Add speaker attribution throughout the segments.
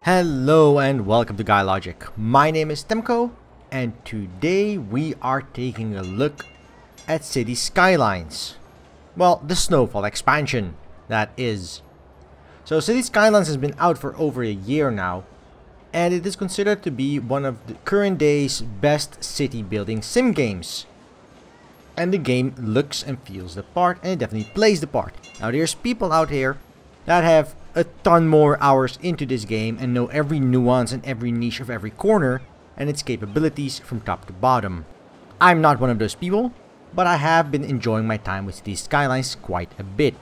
Speaker 1: Hello and welcome to Guy Logic. My name is Temco, and today we are taking a look at Cities Skylines. Well, the Snowfall expansion, that is. So Cities Skylines has been out for over a year now, and it is considered to be one of the current day's best city building sim games. And the game looks and feels the part, and it definitely plays the part. Now there's people out here that have a ton more hours into this game and know every nuance and every niche of every corner and its capabilities from top to bottom. I'm not one of those people, but I have been enjoying my time with Cities Skylines quite a bit.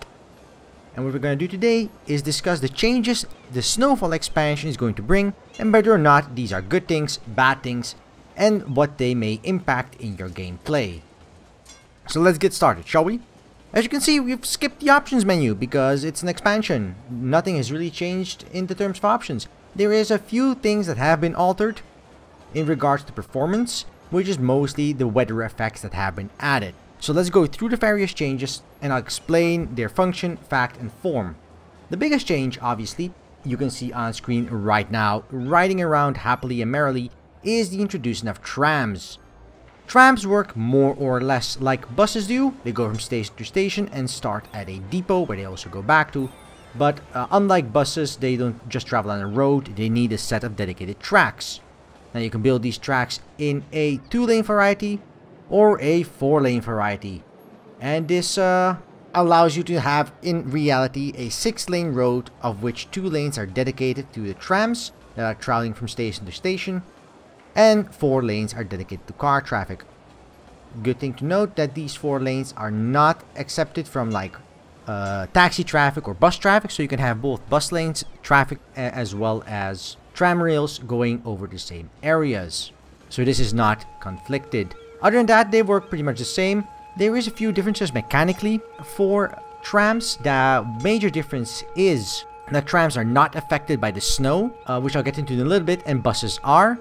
Speaker 1: And what we're going to do today is discuss the changes the Snowfall expansion is going to bring and whether or not these are good things, bad things, and what they may impact in your gameplay. So let's get started, shall we? As you can see, we've skipped the options menu because it's an expansion. Nothing has really changed in the terms of options. There is a few things that have been altered in regards to performance, which is mostly the weather effects that have been added. So let's go through the various changes and I'll explain their function, fact, and form. The biggest change, obviously, you can see on screen right now, riding around happily and merrily, is the introduction of trams. Trams work more or less like buses do. They go from station to station and start at a depot where they also go back to. But unlike buses, they don't just travel on a road, they need a set of dedicated tracks. Now you can build these tracks in a 2-lane variety or a 4-lane variety. And this allows you to have, in reality, a 6-lane road of which 2 lanes are dedicated to the trams that are traveling from station to station, and 4 lanes are dedicated to car traffic. Good thing to note that these 4 lanes are not accepted from like taxi traffic or bus traffic, so you can have both bus lanes traffic as well as tram rails going over the same areas. So this is not conflicted. Other than that, they work pretty much the same. There is a few differences mechanically for trams. The major difference is that trams are not affected by the snow, which I'll get into in a little bit, and buses are.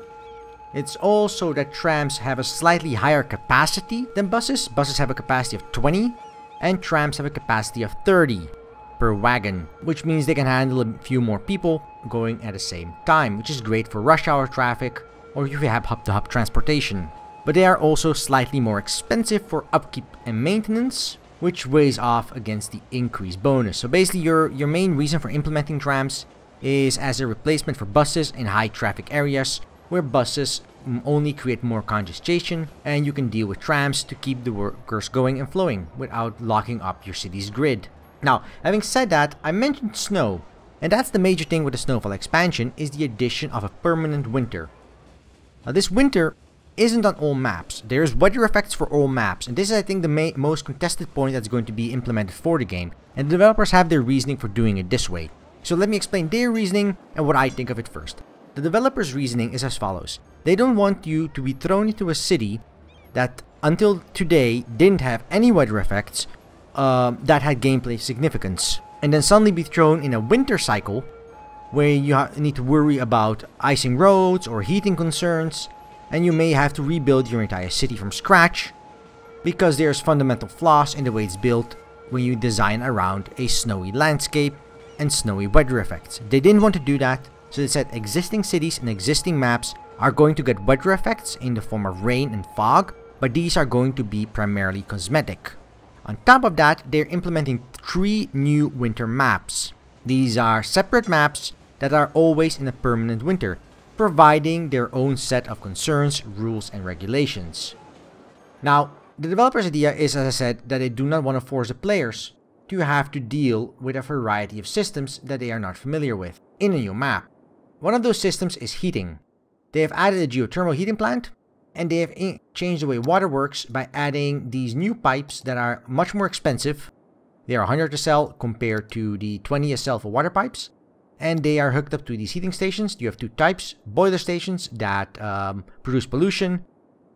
Speaker 1: It's also that trams have a slightly higher capacity than buses. Buses have a capacity of 20 and trams have a capacity of 30 per wagon, which means they can handle a few more people going at the same time, which is great for rush hour traffic or if you have hub-to-hub transportation. But they are also slightly more expensive for upkeep and maintenance, which weighs off against the increased bonus. So basically your main reason for implementing trams is as a replacement for buses in high traffic areas, where buses only create more congestion, and you can deal with trams to keep the workers going and flowing without locking up your city's grid. Now, having said that, I mentioned snow, and that's the major thing with the Snowfall expansion, is the addition of a permanent winter. Now, this winter isn't on all maps. There's weather effects for all maps, and this is, I think, the most contested point that's going to be implemented for the game, and the developers have their reasoning for doing it this way. So let me explain their reasoning and what I think of it first. The developer's reasoning is as follows. They don't want you to be thrown into a city that until today didn't have any weather effects that had gameplay significance, and then suddenly be thrown in a winter cycle where you need to worry about icing roads or heating concerns, and you may have to rebuild your entire city from scratch because there's fundamental flaws in the way it's built when you design around a snowy landscape and snowy weather effects. They didn't want to do that. So they said existing cities and existing maps are going to get weather effects in the form of rain and fog, but these are going to be primarily cosmetic. On top of that, they're implementing 3 new winter maps. These are separate maps that are always in a permanent winter, providing their own set of concerns, rules, and regulations. Now, the developer's idea is, as I said, that they do not want to force the players to have to deal with a variety of systems that they are not familiar with in a new map. One of those systems is heating. They have added a geothermal heating plant, and they have changed the way water works by adding these new pipes that are much more expensive. They are 100 to sell compared to the 20 a sell for water pipes, and they are hooked up to these heating stations. You have 2 types: boiler stations that produce pollution,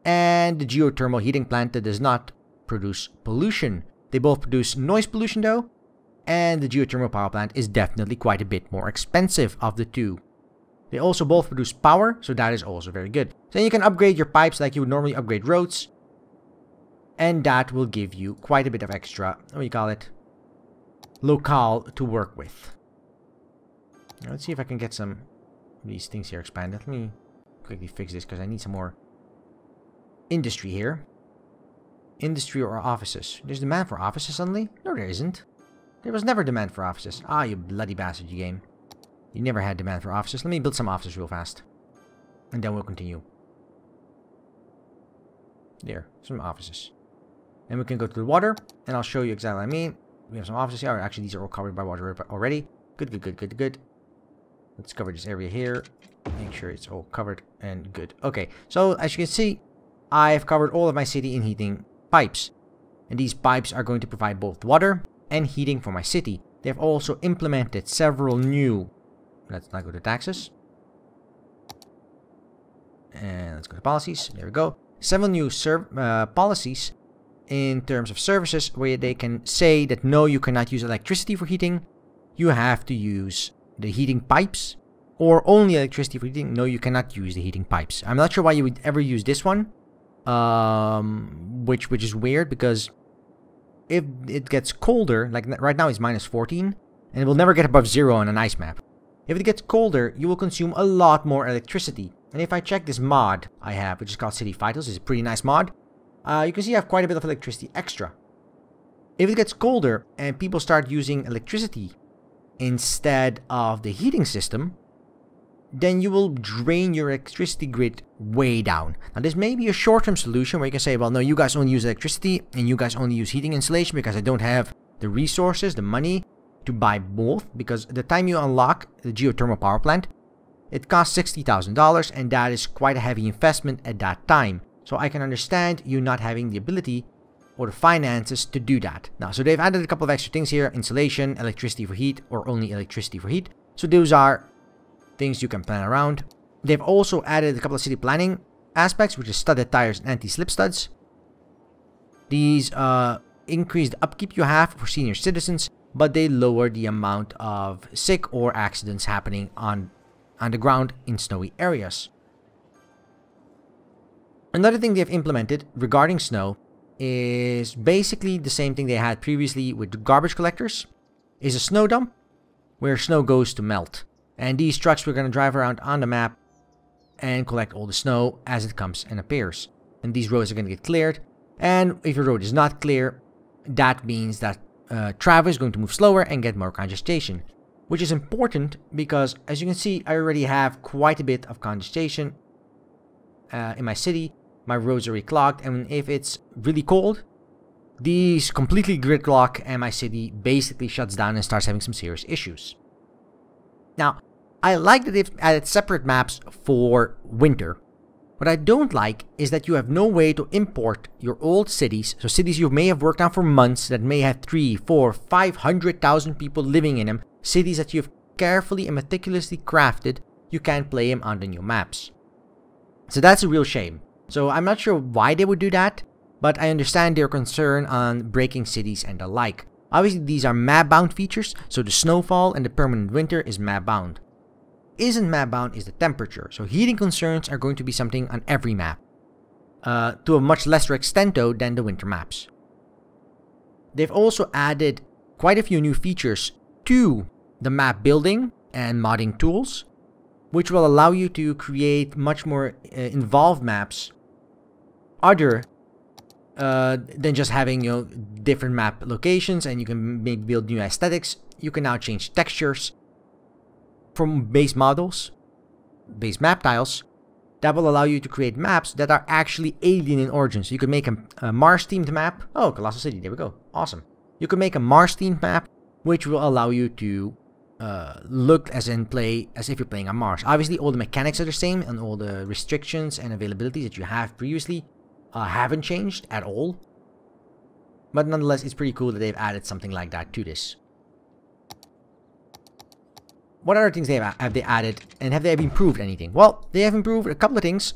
Speaker 1: and the geothermal heating plant that does not produce pollution. They both produce noise pollution though, and the geothermal power plant is definitely quite a bit more expensive of the 2. They also both produce power, so that is also very good. So you can upgrade your pipes like you would normally upgrade roads, and that will give you quite a bit of extra, what do you call it, locale to work with. Let's see if I can get some these things here expanded. Let me quickly fix this because I need some more industry here. Industry or offices. There's demand for offices suddenly? No, there isn't. There was never demand for offices. Ah, you bloody bastard, you game. You never had demand for offices. Let me build some offices real fast. And then we'll continue. There, some offices. And we can go to the water, and I'll show you exactly what I mean. We have some offices here. Actually, these are all covered by water already. Good, good, good, good, good. Let's cover this area here. Make sure it's all covered and good. Okay, so as you can see, I've covered all of my city in heating pipes. And these pipes are going to provide both water and heating for my city. They've also implemented several new... Let's now go to taxes. And let's go to policies. There we go. Several new policies in terms of services where they can say that no, you cannot use electricity for heating. You have to use the heating pipes, or only electricity for heating. No, you cannot use the heating pipes. I'm not sure why you would ever use this one, which is weird, because if it gets colder, like right now it's minus 14, and it will never get above 0 on an ice map. If it gets colder, you will consume a lot more electricity. And if I check this mod I have, which is called City Vitals, it's a pretty nice mod, you can see I have quite a bit of electricity extra. If it gets colder and people start using electricity instead of the heating system, then you will drain your electricity grid way down. Now, this may be a short-term solution where you can say, well, no, you guys only use electricity and you guys only use heating insulation because I don't have the resources, the money to buy both. Because the time you unlock the geothermal power plant, it costs $60,000, and that is quite a heavy investment at that time. So I can understand you not having the ability or the finances to do that. Now, so they've added a couple of extra things here: insulation, electricity for heat, or only electricity for heat. So those are things you can plan around. They've also added a couple of city planning aspects, which is studded tires and anti-slip studs. These increase the upkeep you have for senior citizens, but they lower the amount of sick or accidents happening on the ground in snowy areas. Another thing they've implemented regarding snow is basically the same thing they had previously with garbage collectors, is a snow dump where snow goes to melt. And these trucks we're going to drive around on the map and collect all the snow as it comes and appears. And these roads are going to get cleared. And if your road is not clear, that means that travel is going to move slower and get more congestion. Which is important because, as you can see, I already have quite a bit of congestion in my city. My roads are already clogged, and if it's really cold, these completely gridlock and my city basically shuts down and starts having some serious issues. Now, I like that they've added separate maps for winter. What I don't like is that you have no way to import your old cities, so cities you may have worked on for months that may have 3, 4, 500,000 people living in them, cities that you've carefully and meticulously crafted, you can't play them on the new maps. So that's a real shame. So I'm not sure why they would do that, but I understand their concern on breaking cities and the like. Obviously, these are map-bound features, so the snowfall and the permanent winter is map-bound. Isn't map-bound is the temperature, so heating concerns are going to be something on every map. To a much lesser extent, though, than the winter maps. They've also added quite a few new features to the map building and modding tools, which will allow you to create much more involved maps other than just having, you know, different map locations, and you can maybe build new aesthetics. You can now change textures from base models, base map tiles, that will allow you to create maps that are actually alien in origin. So you could make a Mars-themed map. Oh, Colossal City, there we go. Awesome. You can make a Mars-themed map, which will allow you to look as if you're playing on Mars. Obviously, all the mechanics are the same, and all the restrictions and availabilities that you have previously haven't changed at all. But nonetheless, it's pretty cool that they've added something like that to this. What other things have they added, and have they improved anything? Well, they have improved a couple of things,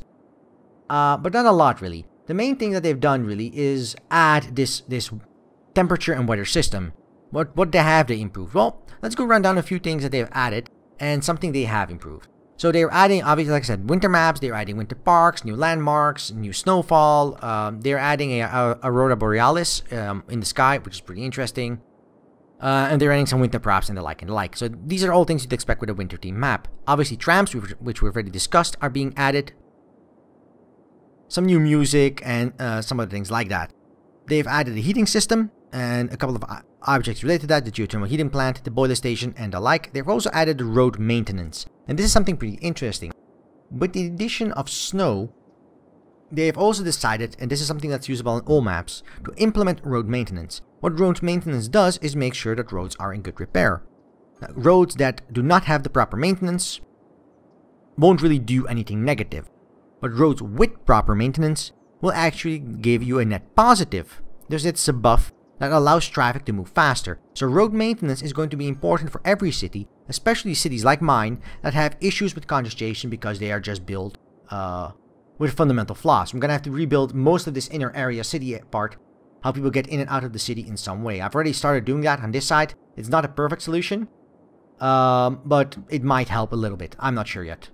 Speaker 1: but not a lot really. The main thing that they've done really is add this temperature and weather system. What have they improved? Well, let's go run down a few things that they've added and something they have improved. So they're adding, obviously, like I said, winter maps. They're adding winter parks, new landmarks, new snowfall. They're adding a aurora borealis in the sky, which is pretty interesting. And they're adding some winter props and the like and the like. So these are all things you'd expect with a winter theme map. Obviously, trams, which we've already discussed, are being added. Some new music and some other things like that. They've added a heating system and a couple of objects related to that, the geothermal heating plant, the boiler station, and the like. They've also added road maintenance. And this is something pretty interesting. With the addition of snow, they have also decided, and this is something that's usable on all maps, to implement road maintenance. What road maintenance does is make sure that roads are in good repair. Now, roads that do not have the proper maintenance won't really do anything negative. But roads with proper maintenance will actually give you a net positive. It's a buff that allows traffic to move faster. So road maintenance is going to be important for every city, especially cities like mine that have issues with congestion because they are just built with fundamental flaws. I'm going to have to rebuild most of this inner area city part, how people get in and out of the city in some way. I've already started doing that on this side. It's not a perfect solution, but it might help a little bit. I'm not sure yet.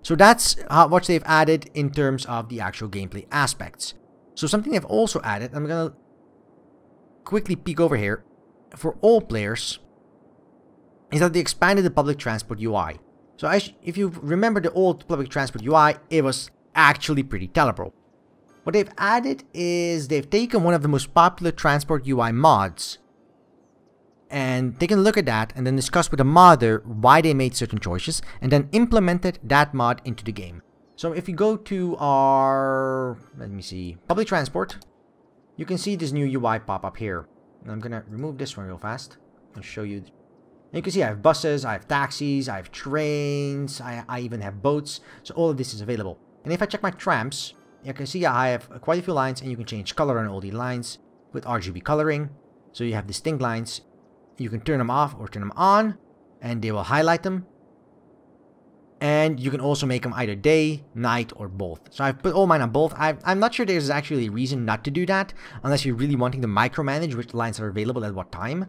Speaker 1: So that's what they've added in terms of the actual gameplay aspects. So something they've also added, I'm going to quickly peek over here, for all players, is that they expanded the public transport UI. So if you remember the old public transport UI, it was actually pretty terrible. What they've added is they've taken one of the most popular transport UI mods and taken a look at that and then discussed with the modder why they made certain choices and then implemented that mod into the game. So if you go to our, let me see, public transport, you can see this new UI pop up here. And I'm gonna remove this one real fast and show you. And you can see I have buses, I have taxis, I have trains, I even have boats. So all of this is available. And if I check my trams, you can see I have quite a few lines and you can change color on all the lines with RGB coloring. So you have distinct lines. You can turn them off or turn them on and they will highlight them. And you can also make them either day, night, or both. So I've put all mine on both. I'm not sure there's actually a reason not to do that unless you're really wanting to micromanage which lines are available at what time.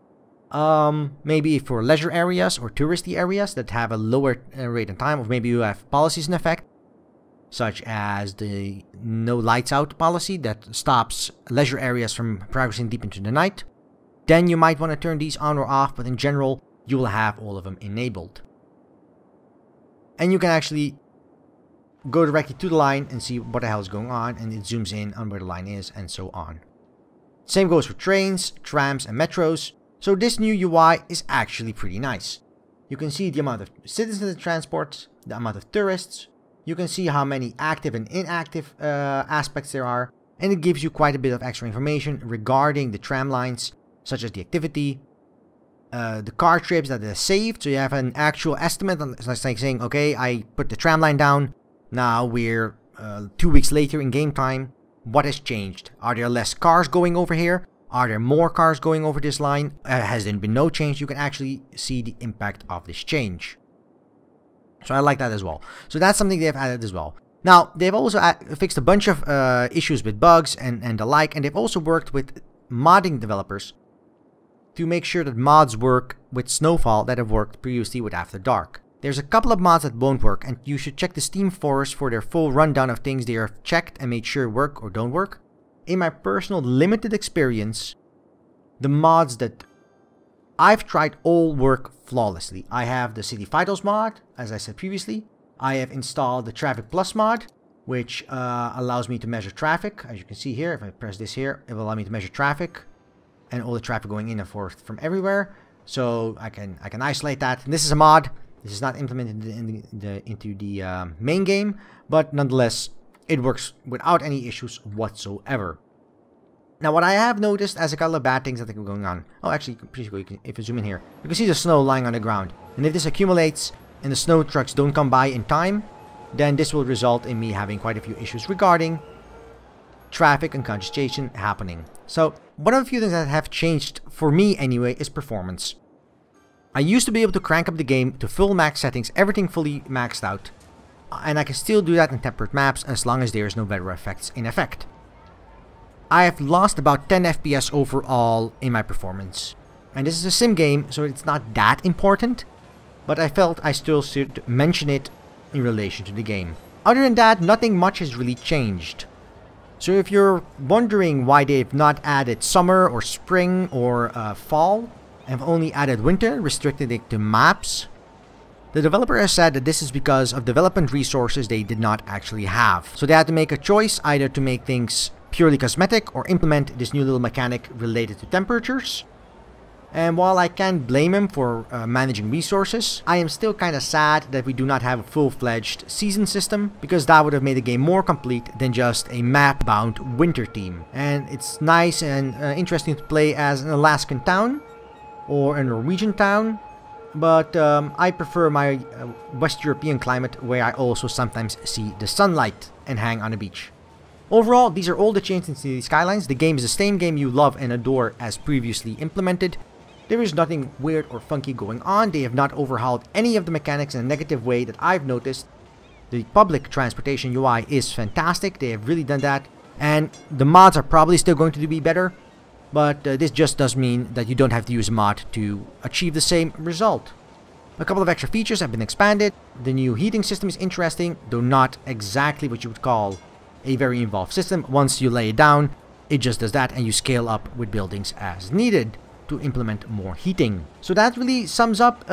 Speaker 1: Maybe for leisure areas or touristy areas that have a lower rate and time, or maybe you have policies in effect, such as the no lights out policy that stops leisure areas from progressing deep into the night. Then you might want to turn these on or off, but in general, you will have all of them enabled. And you can actually go directly to the line and see what the hell is going on, and it zooms in on where the line is, and so on. Same goes for trains, trams, and metros. So this new UI is actually pretty nice. You can see the amount of citizens that transport, the amount of tourists. You can see how many active and inactive aspects there are, and it gives you quite a bit of extra information regarding the tram lines, such as the activity, the car trips that are saved, so you have an actual estimate. It's like saying, okay, I put the tram line down, now we're 2 weeks later in game time, what has changed? Are there less cars going over here? Are there more cars going over this line? Has there been no change? You can actually see the impact of this change. So I like that as well. So that's something they've added as well. Now, they've also fixed a bunch of issues with bugs and the like, and they've also worked with modding developers to make sure that mods work with Snowfall that have worked previously with After Dark. There's a couple of mods that won't work, and you should check the Steam forest for their full rundown of things they have checked and made sure work or don't work. In my personal limited experience, the mods that I've tried all work flawlessly. I have the City Vitals mod, as I said previously. I have installed the Traffic Plus mod, which allows me to measure traffic. As you can see here, if I press this here, it will allow me to measure traffic and all the traffic going in and forth from everywhere. So I can isolate that. And this is a mod. This is not implemented into the main game, but nonetheless, it works without any issues whatsoever. Now, what I have noticed as a couple of bad things that are going on. Oh, actually, if you zoom in here, you can see the snow lying on the ground. And if this accumulates and the snow trucks don't come by in time, then this will result in me having quite a few issues regarding traffic and congestion happening. So, one of the few things that have changed, for me anyway, is performance. I used to be able to crank up the game to full max settings, everything fully maxed out. And I can still do that in temperate maps as long as there is no weather effects in effect. I have lost about 10 FPS overall in my performance. And this is a sim game, so it's not that important. But I felt I still should mention it in relation to the game. Other than that, nothing much has really changed. So if you're wondering why they've not added summer or spring or fall, and have only added winter, restricted it to maps, the developer has said that this is because of development resources they did not actually have. So they had to make a choice either to make things purely cosmetic or implement this new little mechanic related to temperatures. And while I can't blame him for managing resources, I am still kind of sad that we do not have a full-fledged season system, because that would have made the game more complete than just a map-bound winter theme. And it's nice and interesting to play as an Alaskan town or a Norwegian town, but I prefer my West European climate, where I also sometimes see the sunlight and hang on a beach. Overall, these are all the changes in Cities Skylines. The game is the same game you love and adore as previously implemented. There is nothing weird or funky going on. They have not overhauled any of the mechanics in a negative way that I've noticed. The public transportation UI is fantastic. They have really done that. And the mods are probably still going to be better. But this just does mean that you don't have to use a mod to achieve the same result. A couple of extra features have been expanded. The new heating system is interesting, though not exactly what you would call a very involved system. Once you lay it down, it just does that, and you scale up with buildings as needed to implement more heating. So that really sums up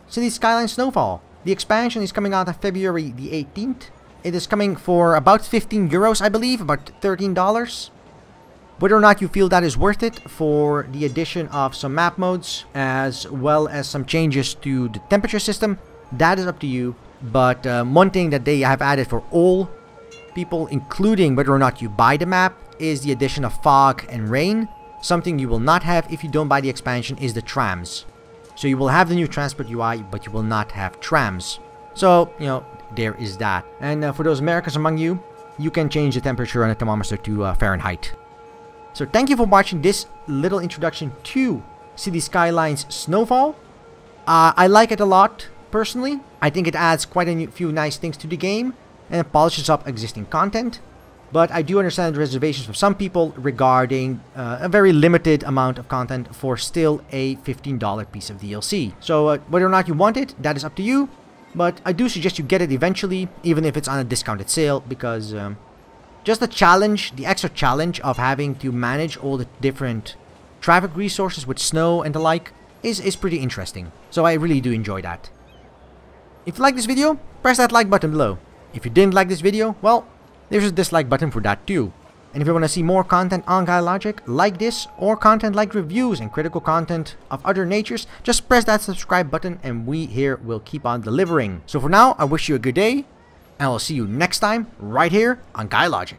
Speaker 1: Cities Skylines Snowfall. The expansion is coming out on February the 18th. It is coming for about 15 euros, I believe, about $13. Whether or not you feel that is worth it for the addition of some map modes, as well as some changes to the temperature system, that is up to you. But one thing that they have added for all people, including whether or not you buy the map, is the addition of fog and rain. Something you will not have if you don't buy the expansion is the trams. So you will have the new transport UI, but you will not have trams. So, you know, there is that. And for those Americans among you, you can change the temperature on the thermometer to Fahrenheit. So thank you for watching this little introduction to Cities Skylines Snowfall. I like it a lot, personally. I think it adds quite a few nice things to the game, and it polishes up existing content. But I do understand the reservations from some people regarding a very limited amount of content for still a $15 piece of DLC. So whether or not you want it, that is up to you. But I do suggest you get it eventually, even if it's on a discounted sale, because just the challenge, the extra challenge of having to manage all the different traffic resources with snow and the like is pretty interesting. So I really do enjoy that. If you like this video, press that like button below. If you didn't like this video, well, there's a dislike button for that too. And if you want to see more content on GuyLogic like this, or content like reviews and critical content of other natures, just press that subscribe button and we here will keep on delivering. So for now, I wish you a good day, and I'll see you next time right here on GuyLogic.